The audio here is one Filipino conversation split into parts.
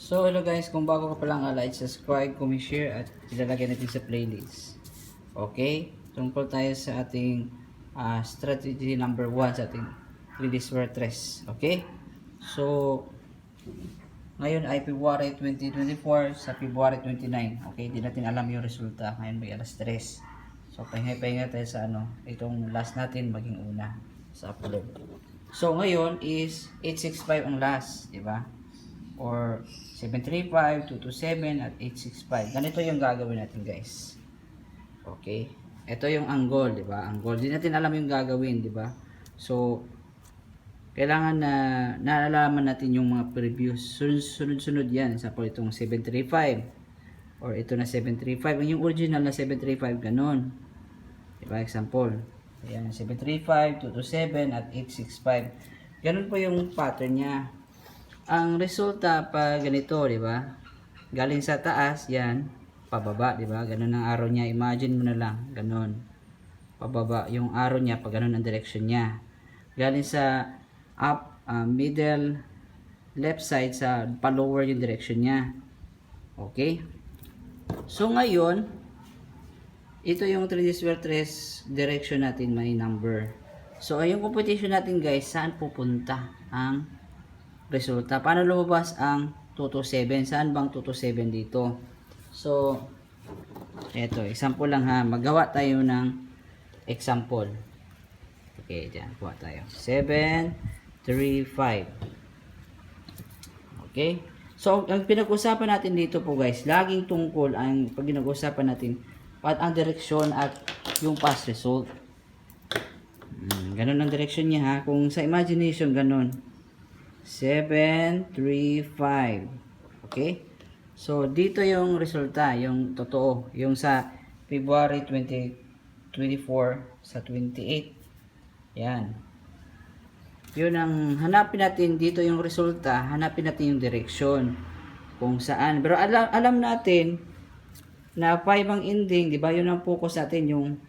So hello guys, kung bago ka pa lang, like, subscribe, comment, share at ilalagay natin sa playlist. Okay? Tungkol tayo sa ating strategy number 1 sa ating 3D Square Tres. Okay? So ngayon ay February 2024 sa February 29. Okay? Di natin alam yung resulta. Ngayon may alas 3. So pahinga-pahinga tayo sa itong last natin maging una sa upload. So ngayon is 865 ang last, di ba? Or 735, 227 at 865. Ganito yung gagawin natin, guys. Okay? Ito yung angle, di ba? Angle. Di natin alam yung gagawin, di ba? So kailangan na nalalaman natin yung mga previous. Sunod-sunod yan. Example, itong 735 or ito na 735. Yung original na 735, ganun. Di ba? Example. Ayan, 735, 227 at 865. Ganun po yung pattern niya. Ang resulta pa ganito, di ba? Galing sa taas, yan, pababa, di ba? Ganun ang arrow niya. Imagine mo na lang, ganun. Pababa yung arrow niya, pag ganun ang direction niya. Galing sa up, middle, left side, sa pa-lower yung direction niya. Okay? So ngayon, ito yung 3D Square Tres direction natin, may number. So yung computation natin, guys, saan pupunta ang resulta? Paano lumabas ang 227? Saan bang 227 dito? So, eto, example lang ha. Magawa tayo ng example. Okay, dyan. Kuha tayo. 7, 3, 5. Okay? So, ang pinag-usapan natin dito po, guys, laging tungkol ang pag pinag-usapan natin at ang direksyon at yung past result. Ganun ang direksyon niya ha. Kung sa imagination, ganun. 7, 3, 5. Okay? So, dito yung resulta, yung totoo. Yung sa February 2024 sa 28. Yan. Yun ang hanapin natin dito yung resulta. Hanapin natin yung direksyon. Kung saan. Pero alam natin na 5 ang ending. Diba? Yun ang focus natin. Yung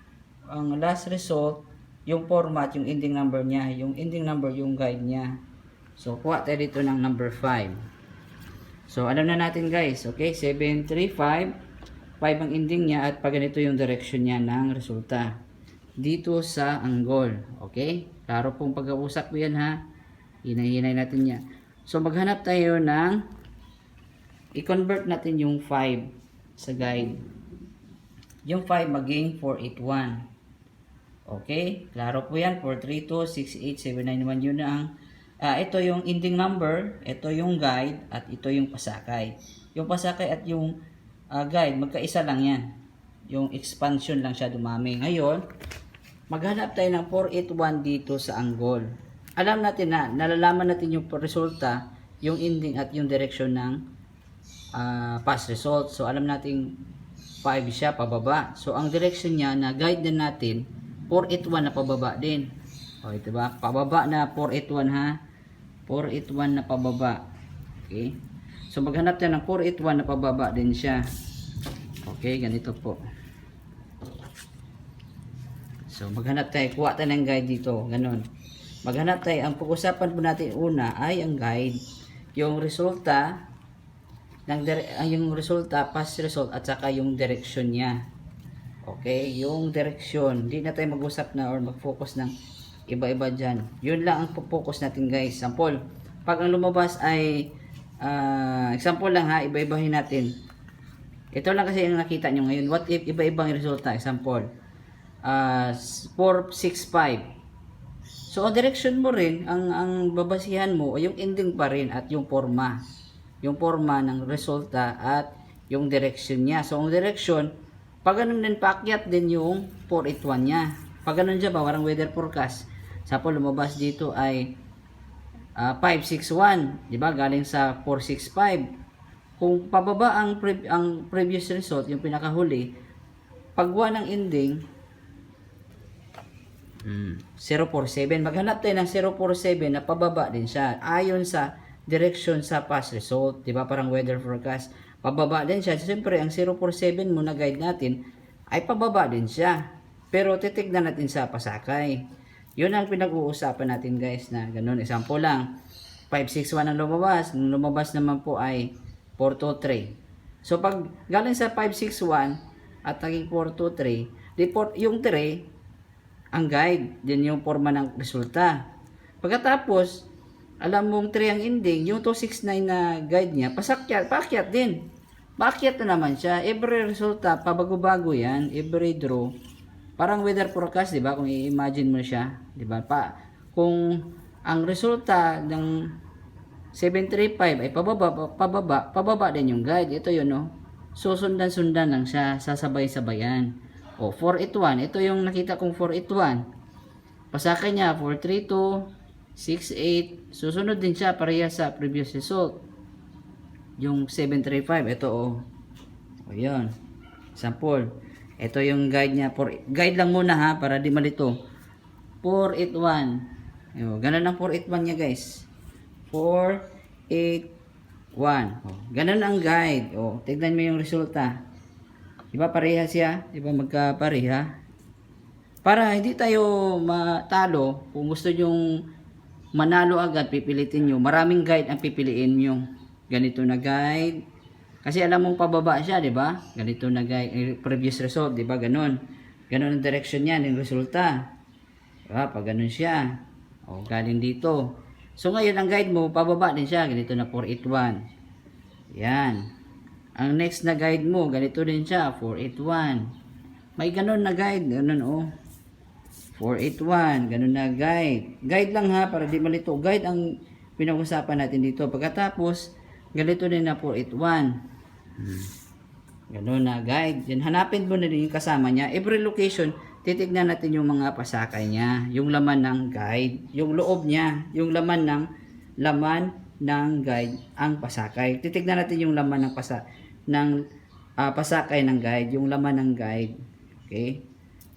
ang last result, yung format, yung ending number niya. Yung ending number, yung guide niya. So, kuha tayo dito ng number 5. So, alam na natin, guys. Okay, 7, 3, 5. 5 ang ending niya at pag ganito yung direction niya ng resulta. Dito sa angle. Okay? Klaro pong pag-uusap ko yan ha. Hinay-hinay natin yan. So, maghanap tayo ng i-convert natin yung 5 sa guide. Yung 5 maging 481. Okay? Klaro po yan. 432, 68, 791. Yun na ang ito yung ending number, ito yung guide, at ito yung pasakay. Yung pasakay at yung guide, magkaisa lang yan. Yung expansion lang siya dumami. Ngayon, maghanap tayo ng 481 dito sa angle. Alam natin na, nalalaman natin yung resulta, yung ending at yung direction ng past result. So, alam natin 5 siya, pababa. So, ang direction niya na guide na natin, 481 na pababa din. O, ito ba? Pababa na 481 ha. 481 na pababa. Okay? So, maghanap tayo ng 481 na pababa din siya. Okay, ganito po. So, maghanap tayo. Kuha tayo ng guide dito. Ganon. Maghanap tayo. Ang pag-usapan po natin una ay ang guide. Yung resulta, yung resulta, past result, at saka yung direction niya. Okay? Yung direction. Hindi na tayo mag-usap na or mag-focus ng iba-iba dyan. Yun lang ang focus natin, guys. Example, pag ang lumabas ay example lang ha, iba-ibahin natin. Ito lang kasi yung nakita nyo ngayon. What if iba-ibang resulta? Example, 4, 6, 5. So, ang direction mo rin, ang babasihan mo, yung ending pa rin at yung forma. Yung forma ng resulta at yung direction niya. So, ang direction, pag ganun din, paakyat din yung 481 niya. Pag ganun dyan ba, parang weather forecast. Example, lumabas dito ay 561, di ba? Galing sa 465. Kung pababa ang previous result, yung pinakahuli, pagwa ng ending 047, maghanap tayo ng 047 na pababa din siya. Ayon sa direction sa past result, di ba? Parang weather forecast. Pababa din siya. Siyempre, ang 047 mo na guide natin ay pababa din siya. Pero titignan natin sa pasakay. Yun ang pinag-uusapan natin, guys, na ganun. Example lang, 561 ang lumabas. Nung lumabas naman po ay 423. So pag galing sa 561 at naging 423, yung 3 ang guide, din yung forma ng resulta. Pagkatapos, alam mong 3 ang ending, yung 269 na guide niya, paakyat din. Paakyat na naman siya. Every resulta, pabago-bago yan, every draw. Parang weather forecast, di ba? Kung i-imagine mo siya, di ba? Kung ang resulta ng 735 ay pababa din yung guide. Ito yun, no? So, sundan-sundan lang siya, sasabay-sabayan. O, 481. Ito yung nakita kong 481. Pasakay niya, 432, 68. Susunod din siya, pareha sa previous result. Yung 735. Ito, o yun. Sample. Ito yung guide niya. Guide lang muna ha, para di malito. 481. Ganun ang 481 niya, guys. 481. Ganun ang guide. Tignan mo yung resulta. Diba pareha siya? Diba magkapareha? Para hindi tayo matalo, kung gusto nyong manalo agad, pipilitin nyo. Maraming guide ang pipiliin nyo. Ganito na guide. Kasi alam mong pababa siya, diba? Ganito na guide. Previous result, diba? Ganun. Ganun ang direction niya, yung resulta. Diba? Pag ganun siya. Galing dito. So ngayon ang guide mo, pababa din siya. Ganito na 481. Yan. Ang next na guide mo, ganito din siya. 481. May ganun na guide. Ganun 481. Ganun na guide. Guide lang ha, para di malito. Guide ang pinag-usapan natin dito. Pagkatapos, ganito din na 481. Ganun na guide. Yan, hanapin mo na din yung kasama niya. Every location, titignan natin yung mga pasakay niya, yung laman ng guide, yung loob niya, yung laman ng guide ang pasakay. Titignan natin yung laman ng pasakay ng guide, yung laman ng guide. Okay?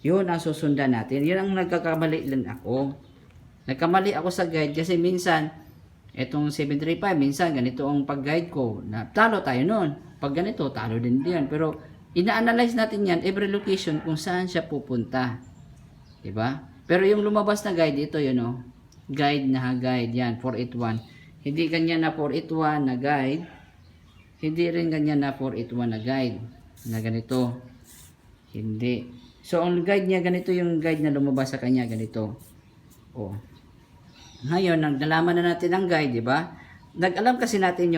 Yun ang susundan natin. Yun ang nagkakamali lang ako. Nagkamali ako sa guide kasi minsan etong 735, minsan ganito ang pag-guide ko. Talo tayo noon. Pag ganito, talo din diyan. Pero ina-analyze natin yan, every location kung saan siya pupunta. Diba? Pero yung lumabas na guide, ito yun guide na guide, yan, 481. Hindi ganyan na 481 na guide. Hindi rin ganyan na 481 na guide. Na ganito. Hindi. So, ang guide niya, ganito yung guide na lumabas sa kanya, ganito. Ngayon, nalaman na natin ang guide, diba? Nag-alam kasi natin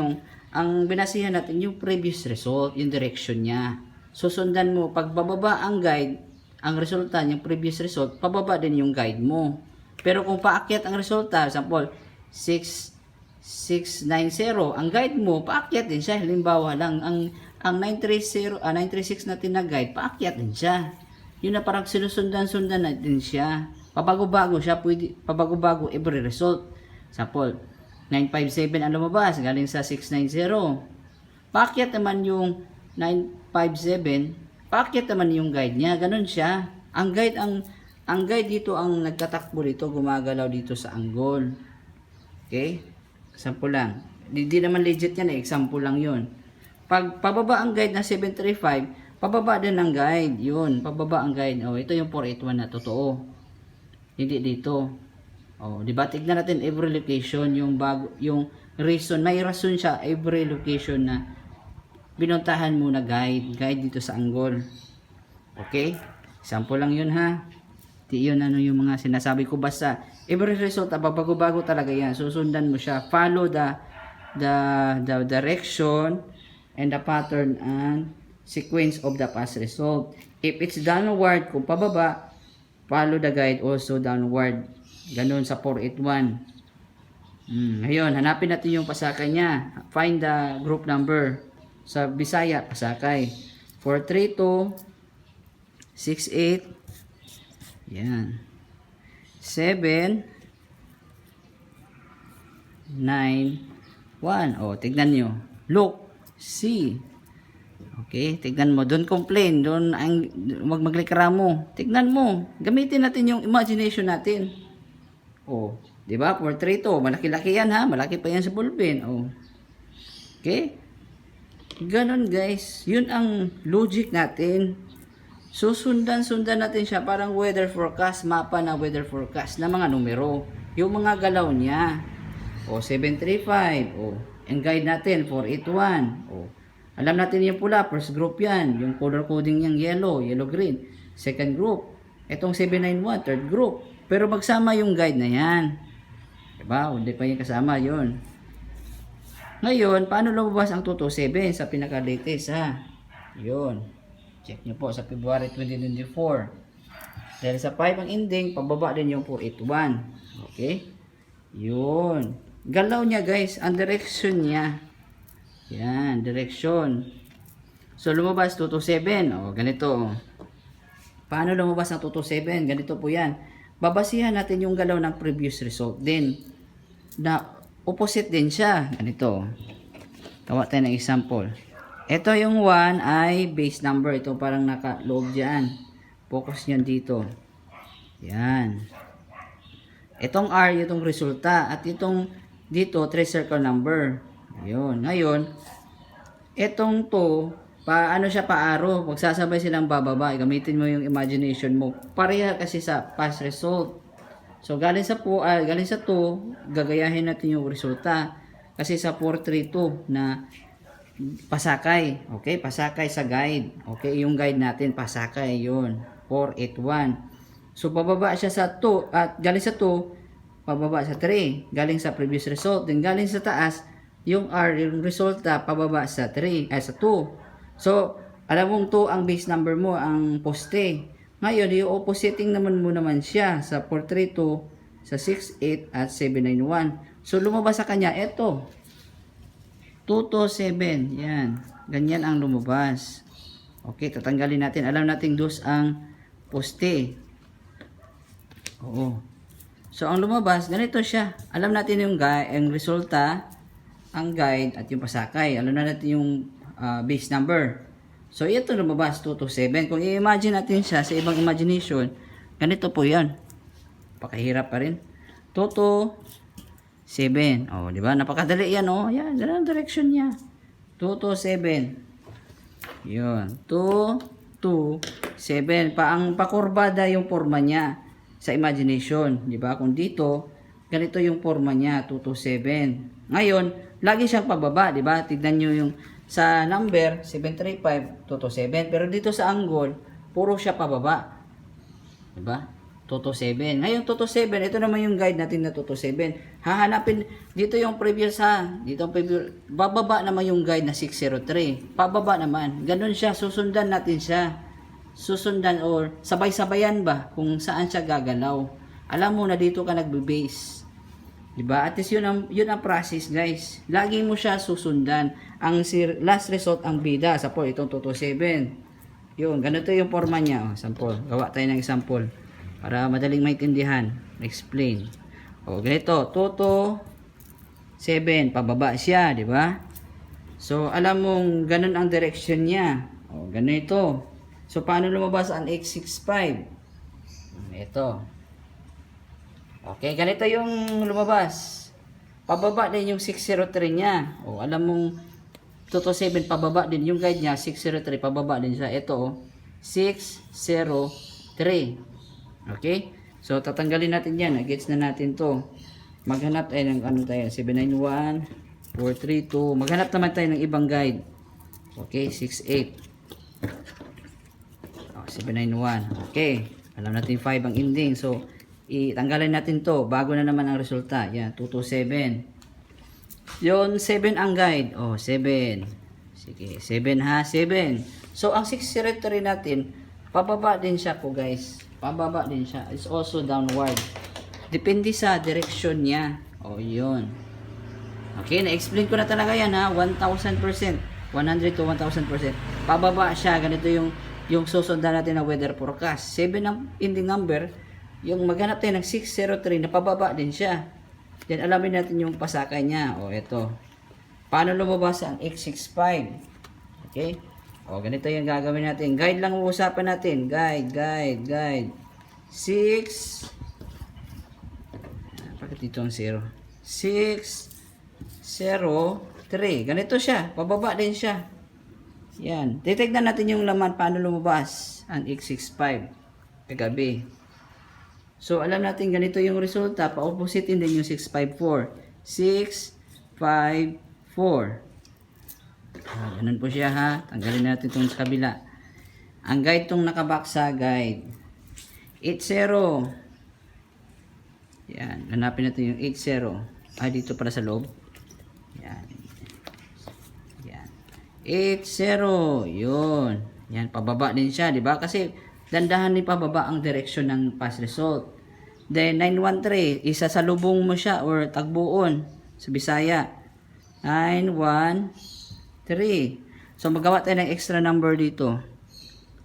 ang binasihan natin yung previous result, yung direction niya. Susundan mo, pag bababa ang guide, ang resulta niyang previous result, pababa din yung guide mo. Pero kung paakyat ang resulta, example, 6690, ang guide mo, paakyat din siya. Halimbawa lang, ang 936 natin na guide, paakyat din siya. Yun na parang sinusundan-sundan natin siya. Pabago-bago siya, pabago-bago every result. Example, 957 ang lumabas, galing sa 690. Paakyat naman yung 957, paakyat naman yung guide niya, ganun siya. Ang guide dito ang nagtatakbo dito, gumagalaw dito sa angle. Okay? Example lang. Hindi naman legit yan, example lang yun. Pag pababa ang guide na 735, pababa din ang guide. Yun, pababa ang guide. Ito yung 481 na totoo. Hindi dito. Di ba? Tignan natin every location, yung reason, may rason siya every location na binuntahan mo na guide dito sa angle. Okay? Sample lang yun ha. Di yun yung mga sinasabi ko, basta every result, bago-bago talaga yan. Susundan mo siya. Follow the direction and the pattern and sequence of the past result. If it's downward, kung pababa, follow the guide also downward. Ganun sa 481. Ngayon, hanapin natin yung pasakay niya. Find the group number. Sa Bisaya, pasakay. 432, 68, yan. 7, 9, 1. Tignan nyo. Look, see. Okay, tignan mo. Don't complain. Huwag magreklamo. Tignan mo. Gamitin natin yung imagination natin. Di ba? 432. Malaki-laki yan ha. Malaki pa yan sa ballpen. Okay? Ganon guys. Yun ang logic natin. Susundan-sundan natin siya. Parang weather forecast. Mapa na weather forecast na mga numero. Yung mga galaw niya. 735. Ang guide natin, 481. Oh. Alam natin yung pula, first group yan. Yung color coding yung yellow, yellow-green. Second group. Itong 791, third group. Pero magsama yung guide na yan. Diba? Hindi pa yung kasama yun. Ngayon, paano lumabas ang 227 sa pinaka-latest ha? Yun. Check nyo po sa February 2024. Dahil sa 5 ang ending, pababa din yung 481. Okay? Yun. Galaw niya guys, ang direction niya. Yan, direction. So lumabas 227. O, ganito. Paano lumabas ang 227? Ganito po yan. Babasihan natin yung galaw ng previous result din. Na opposite din siya. Ganito. Gawa tayo ng example. Ito yung 1 ay base number. Ito parang nakaloob dyan. Focus nyan dito. Yan. Itong R, itong resulta. At itong dito, 3 circle number. Ayun. Ngayon, itong 2, paano siya pa-arrow? Magsasabay silang bababa. Gamitin mo yung imagination mo. Pareha kasi sa past result. So, galing sa 2, gagayahin natin yung resulta. Kasi sa 432 na pasakay. Okay? Pasakay sa guide. Okay? Yung guide natin, pasakay. Yun. 481. So, bababa siya sa 2. At galing sa 2, pababa sa 3. Galing sa previous result. Then, galing sa taas, yung R, yung resulta, pababa sa 3. Sa 2. So, alam mong 2 ang base number mo, ang poste. Ngayon, yung oppositing naman mo naman siya sa 432, sa 68, at 791. So, lumabas sa kanya, eto. 227. Yan. Ganyan ang lumabas. Okay, tatanggalin natin. Alam natin dos ang poste. Oo. So, ang lumabas, ganito siya. Alam natin yung resulta, ang guide, at yung pasakay. Alam na natin yung base number. So, ito lumabas, 227. Kung i-imagine natin siya sa ibang imagination, ganito po yan. Pakahirap pa rin. 227. Oh, di ba? Napakadali yan, oh. Yan, ganun ang direction niya. 227. Yun. 227. Ang pakurbada yung forma niya sa imagination. Di ba? Kung dito, ganito yung forma niya, 227. Ngayon, lagi siyang pababa, di ba? Tignan nyo yung sa number, 735, 227. Pero dito sa angle, puro siya pababa. Di ba? 227. Ngayon 227, ito naman yung guide natin na 227. Hahanapin dito yung previous ha. Dito ang previous, bababa naman yung guide na 603. Pababa naman. Ganun siya, susundan natin siya. Susundan or sabay-sabayan ba kung saan siya gagalaw. Alam mo na dito ka nagbe-base. 'Di ba? At least yun ang process, guys. Lagi mo siya susundan. Ang last result ang bida sa po itong 227. Yun, ganito yung forma niya, sample. Gawa tayo ng example para madaling maintindihan. Explain. O, ganito, 227, pababa siya, di ba? So, alam mong ganun ang direction niya. O, ganito. So, paano lumabas ang 865? Ito. Okay, ganito yung lumabas. Pababa din yung 603 niya. O, alam mong 227 pababa din yung guide niya, 603 pababa din siya. Ito, 603. Okay? So, tatanggalin natin yan. Gets na natin to. Maghanap tayo ng ano tayo, 791, 432. Maghanap naman tayo ng ibang guide. Okay, 68. Oh, 791. Okay. Alam natin 5 ang ending. So, itanggalin natin to. Bago na naman ang resulta. Yan, 227. Yun, 7 ang guide. Oh, 7. Sige, 7 ha, 7. So, ang 603 natin, pababa din siya po guys. Pababa din siya. It's also downward. Depende sa direction niya. O, yun. Okay, na-explain ko na talaga yan ha. 1,000%. 100 to 1,000%. Pababa siya. Ganito yung susundan natin na weather forecast. 7 ang ending number. Yung maghanap tayo ng 603 na pababa din siya. Then, alamin natin yung pasakay niya. O, ito. Paano lumabas ang X65? Okay? O, ganito yung gagawin natin. Guide lang uusapan natin. Guide. 6. Bakit dito ang 0? 603. Ganito siya. Pababa din siya. Yan. Titignan natin yung laman paano lumabas ang X65. Kagabi. So, alam natin ganito yung resulta. Pa-opposite din yung 654. 654. Ganun po siya ha. Tanggalin natin itong sa kabila. Ang guide itong nakabaksa, guide. 80. Yan. Hanapin natin yung 80. Dito para sa loob. Yan. Yan. 80. Yun. Yan. Pababa din siya. Diba? Kasi dandahan din pababa ang direksyon ng pass result. Then 913. Isa sa lubong mo siya or tagbuon sa Bisaya. 913. So magawa tayo ng extra number dito.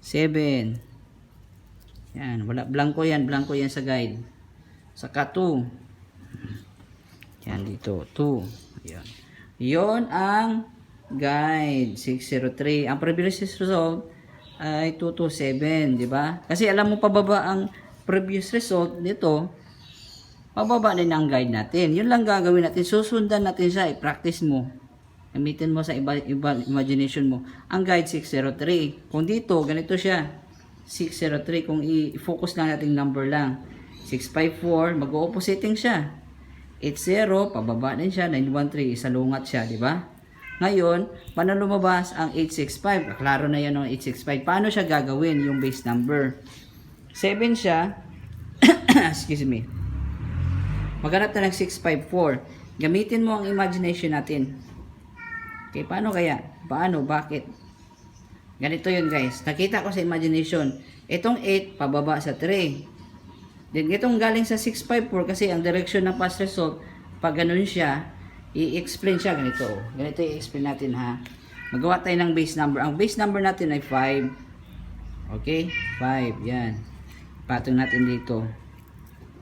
7. Yan, wala blanco yan sa guide. Saka 2. Yan dito, 2. Yan. 'Yon ang guide 603. Ang previous result ay 227, di ba? Kasi alam mo pababa ang previous result dito. Pababa din ang guide natin. 'Yun lang gagawin natin. Susundan natin siya, i-practice mo. Gamitin mo sa iba imagination mo. Ang guide 603. Kung dito, ganito siya. 603. Kung i-focus lang natin number lang. 654, mag-oppositing siya. 80, pababa din siya. 913, isalungat siya, di ba? Ngayon, paano lumabas ang 865? Klaro na yan ang 865. Paano siya gagawin yung base number? 7 siya. Excuse me. Maghanap na ng 654. Gamitin mo ang imagination natin. Okay, paano kaya? Paano? Bakit? Ganito yun guys. Nakita ko sa imagination. Itong 8, pababa sa 3. Then itong galing sa 654 kasi ang direction ng pass result, pag ganun siya, i-explain siya ganito. Ganito i-explain natin ha. Magawa tayo ng base number. Ang base number natin ay 5. Okay? 5. Yan. Patong natin dito.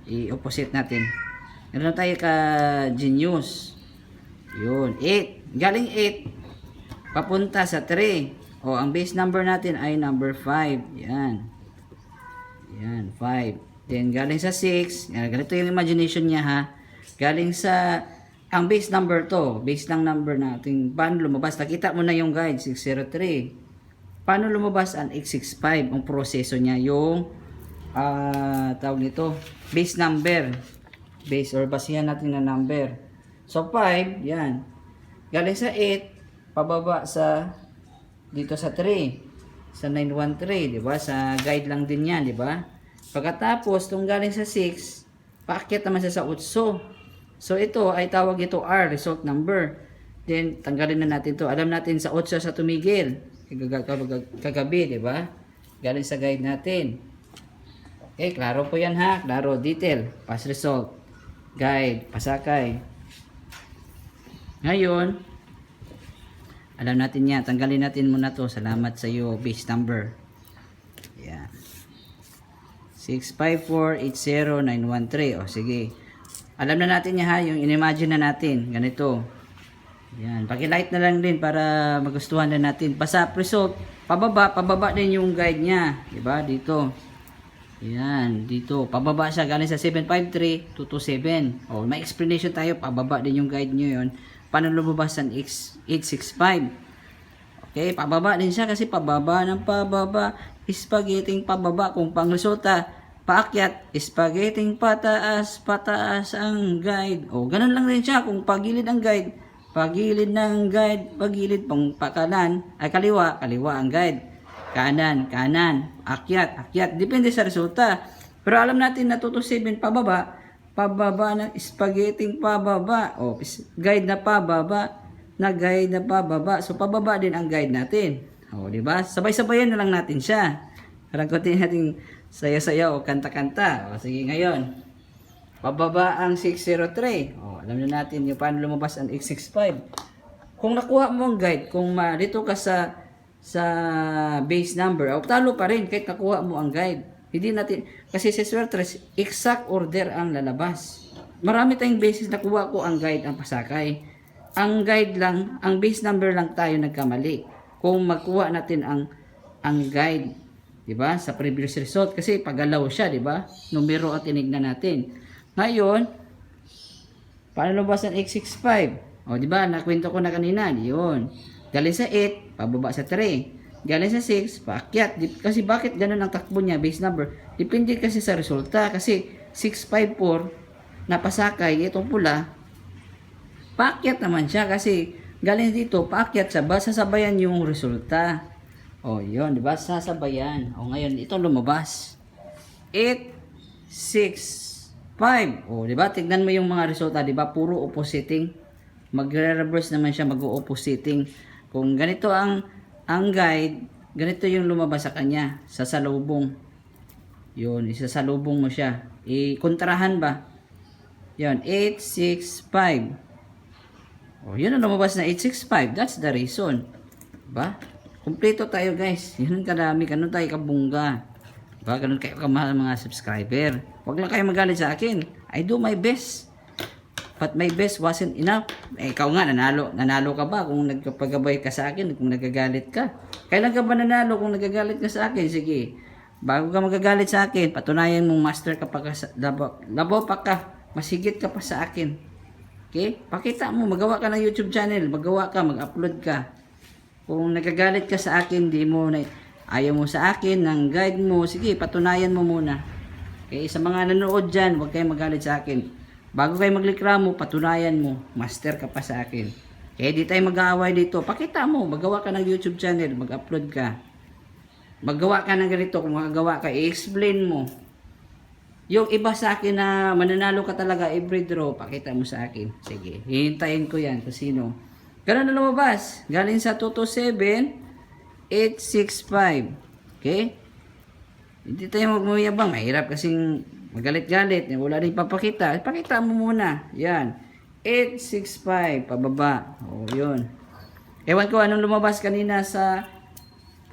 I-opposite natin. Ganun tayo ka-genius. Yun. 8. Galing 8. Papunta sa 3. O, ang base number natin ay number 5. Yan. Yan. 5. Then, galing sa 6. Yan. Ganito yung imagination niya ha. Galing sa... Ang base number to. Base lang number natin. Paano lumabas? Nakita mo na yung guide. 603. Paano lumabas ang 865? Ang proseso niya. Yung... tawag nito. Base number. Base or basihan natin na number. So 5, yan. Galing sa 8, pababa sa dito sa 3. Sa 913, di ba? Sa guide lang din yan, di ba? Pagkatapos, itong galing sa 6, paakyat naman siya sa 8. So ito ay tawag ito R, result number. Then tanggalin na natin to. Alam natin sa 8 sa tumigil. Kagabi, di ba? Galing sa guide natin. Okay, klaro po yan ha. Klaro, detail, pass result, guide, pasakay. Ngayon, alam natin yan. Tanggalin natin muna to. Salamat sa iyo, base number. Yan. 654-80913. O, sige. Alam na natin yan ha. Yung in-imagine na natin. Ganito. Yan. Paki-light na lang din para magustuhan na natin. Basta result, pababa din yung guide niya. Diba? Dito. Yan, dito. Pababa siya galing sa 753 to 227. Oh, may explanation tayo. Pababa din yung guide nyo yun. Paano lumabas ang 865? Okay, pababa din siya kasi pababa ng pababa. Spaghetti pababa. Kung pang resulta, paakyat. Spaghetti pataas ang guide. Oh, ganun lang din siya. Kung pagilid ang guide, pagilid ng guide, pagilid pang pakanan, ay kaliwa ang guide. Kanan, akyat. Depende sa resulta. Pero alam natin na 227 pababa ng spaghetti pababa. O, guide na pababa. So, pababa din ang guide natin. O, diba? Sabay-sabayan na lang natin siya. Parang kunti natin saya-saya o kanta-kanta. O, sige ngayon. Pababa ang 603. O, alam na natin yung paano lumabas ang 865. Kung nakuha mo ang guide, kung dito ka sa base number, o talo pa rin kahit nakuha mo ang guide. Hindi natin, kasi sa swerte, exact order ang lalabas. Marami tayong basis nakuha ko ang guide, ang pasakay. Ang guide lang, ang base number lang tayo nagkamali. Kung magkuha natin ang guide, di ba? Sa previous result, kasi pagalaw siya, di ba? Numero at tinignan natin. Ngayon, paano lumabas ang 865? O, di ba? Nakwento ko na kanina, yun. Galing sa 8, pababa sa 3. Galing sa 6, paakyat. Kasi bakit ganun ang takbo niya, base number? Depende kasi sa resulta. Kasi 654, napasakay, itong pula, paakyat naman siya kasi galing dito, paakyat sa bus, sasabayan yung resulta. O, yun, di ba? Sasabayan. O, ngayon, ito lumabas. 8, 6, 5. O, di ba? Tignan mo yung mga resulta, di ba? Puro oppositing. Magre-reverse naman siya, mag-oppositing. Kung ganito ang guide, ganito yung lumabas sa kanya, sa salubong. Yun, isasalubong mo siya. I-kontrahan ba? Yun, 8, 6, 5. O, yun ang lumabas na 865. That's the reason. Ba? Kompleto tayo guys. Yun ang kadami. Ganun tayo kabungga. Ba? Ganun kayo kamahal mga subscriber. Huwag lang kayo magalit sa akin. I do my best. But my best wasn't enough. Eh, ikaw nga, nanalo. Nanalo ka ba kung nagpagabay ka sa akin? Kung nagagalit ka? Kailan ka ba nanalo kung nagagalit ka sa akin? Sige. Bago ka magagalit sa akin, patunayan mong master ka pa ka sa, labaw pa ka. Masigit ka pa sa akin. Okay? Pakita mo, magawa ka ng YouTube channel, magawa ka, mag-upload ka. Kung nagagalit ka sa akin, di mo na, ayaw mo sa akin, ng guide mo, sige, patunayan mo muna. Okay? Sa mga nanood dyan, huwag kayong magalit sa akin. Bago kayo maglikramo, patunayan mo, master ka pa sa akin. Okay? Di tayo mag-aaway dito. Pakita mo, magawa ka ng YouTube channel, mag-upload ka. Magawa ka ng ganito, kung magagawa ka, i-explain mo. Yung iba sa akin na mananalo ka talaga every draw, pakita mo sa akin. Sige, hihintayin ko yan kung sino. Ganun na lumabas. Galing sa 227, 865. Okay? Hindi tayo magmuyabang. Mahirap kasing magalit-galit. Wala rin papakita. Pakita mo muna. Yan. 865. Pababa. O, yun. Ewan ko anong lumabas kanina sa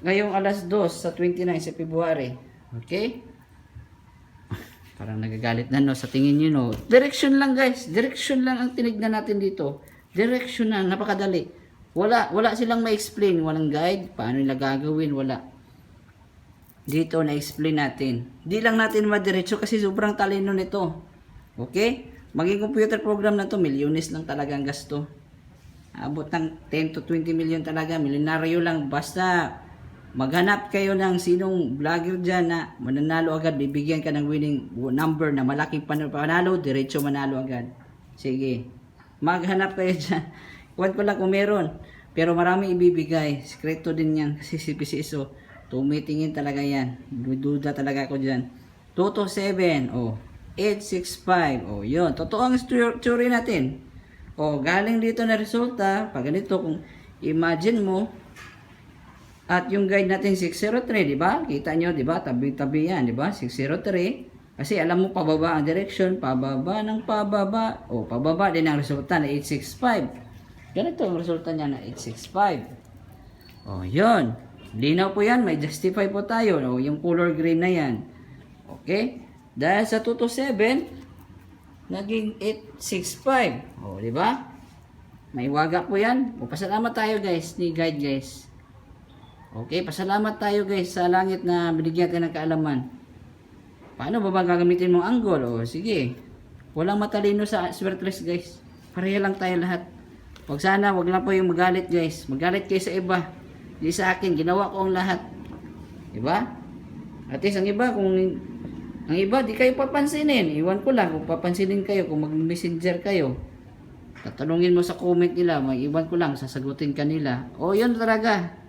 ngayong alas 2 sa 29 sa February. Okay? Parang nagagalit na no sa tingin nyo no. Direction lang guys. Direction lang ang tinignan natin dito. Direction lang. Napakadali. Wala silang ma-explain. Walang guide. Paano nila gagawin? Wala. Dito na-explain natin. Di lang natin madiretso kasi sobrang talino nito. Okay? Maging computer program na to, milyones lang talaga ang gasto. Abot ng 10 to 20 million talaga. Milyonaryo lang. Basta maghanap kayo ng sinong vlogger dyan na mananalo agad, bibigyan ka ng winning number na malaking panalo, diretso manalo agad. Sige, maghanap kayo dyan. Kuwan ko lang kung meron. Pero marami ibibigay. Sekreto din yan kasi si PCSO. Tumitingin talaga yan. Duda talaga ako dyan. 227, oh. 865, oh. Yun, totoo ang theory natin. Oh, galing dito na resulta. Pag ganito, kung imagine mo, at yung guide natin 603, di ba? Kita nyo, di ba? Tabi-tabi yan, di ba? 603. Kasi alam mo, pababa ang direction, pababa ng pababa. O, pababa din ang resulta na 865. Ganito ang resulta niya na 865. O, yun. Linaw po yan, may justify po tayo. O, yung color green na yan. Okay? Dahil sa 227, naging 865. O, di ba? May waga po yan. O, pasalamat tayo guys, ni guide guys. Okay, pasalamat tayo guys sa langit na binigyan tayo ng kaalaman. Paano ba gagamitin mong angle? O sige, walang matalino sa swertres guys. Pareha lang tayo lahat. Wag lang po yung magalit guys. Magalit kayo sa iba. Di sa akin, ginawa ko ang lahat. Diba? At least ang iba, di kayo papansinin. Iwan ko lang kung papansinin kayo, kung mag-messenger kayo. Tatanungin mo sa comment nila, iwan ko lang, sasagutin ka nila. O yun talaga.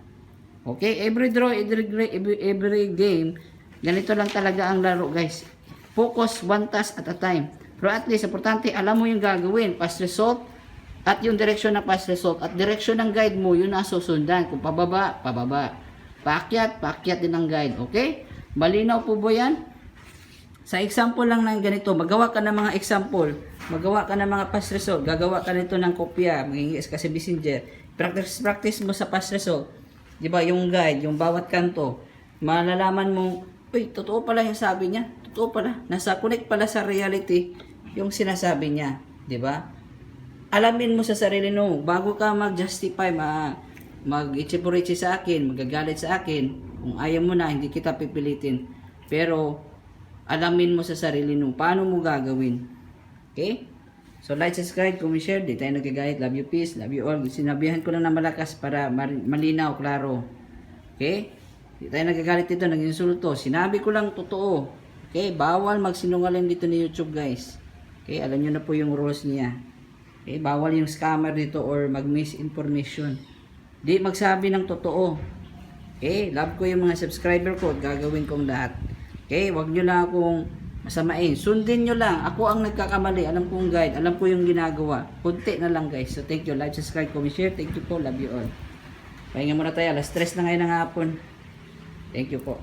Okay, every draw, every game, ganito lang talaga ang laro guys. Focus one task at a time. Pero at least, importante, alam mo yung gagawin. Past result, at yung direction ng past result, at direction ng guide mo, yun ang susundan. Kung pababa, pababa. Paakyat din ang guide. Okay? Malinaw po ba yan? Sa example lang ng ganito, magawa ka ng mga example, magawa ka ng mga past result, gagawa ka nito ng kopya, magiging kasi messenger. Practice mo sa past result. Diba, yung guide, yung bawat kanto, malalaman mo, uy, totoo pala yung sabi niya. Totoo pala. Nasa connect pala sa reality yung sinasabi niya. Diba? Alamin mo sa sarili mo, bago ka mag-justify, mag-ichipurichi sa akin, magagalit sa akin, kung ayaw mo na, hindi kita pipilitin. Pero, alamin mo sa sarili mo, paano mo gagawin. Okay? So, like, subscribe, comment, share. Di tayo nagkagayat. Love you, peace. Love you all. Sinabihan ko lang na malakas para malinaw, klaro. Okay? Di tayo nagagalit dito, nag-insulto. Sinabi ko lang totoo. Okay? Bawal magsinungaling dito ni YouTube, guys. Okay? Alam nyo na po yung rules niya. Okay, bawal yung scammer dito or mag-misinformation. Di magsabi ng totoo. Okay, love ko yung mga subscriber ko at gagawin kong lahat. Okay, wag nyo lang akong masamain. Sundin nyo lang. Ako ang nagkakamali. Alam kong guide. Alam ko yung ginagawa. Kunti na lang guys. So thank you. Like, subscribe, comment, share. Thank you po. Love you all. Pahinga muna tayo. Alas 3 na ngayon ng hapon. Thank you po.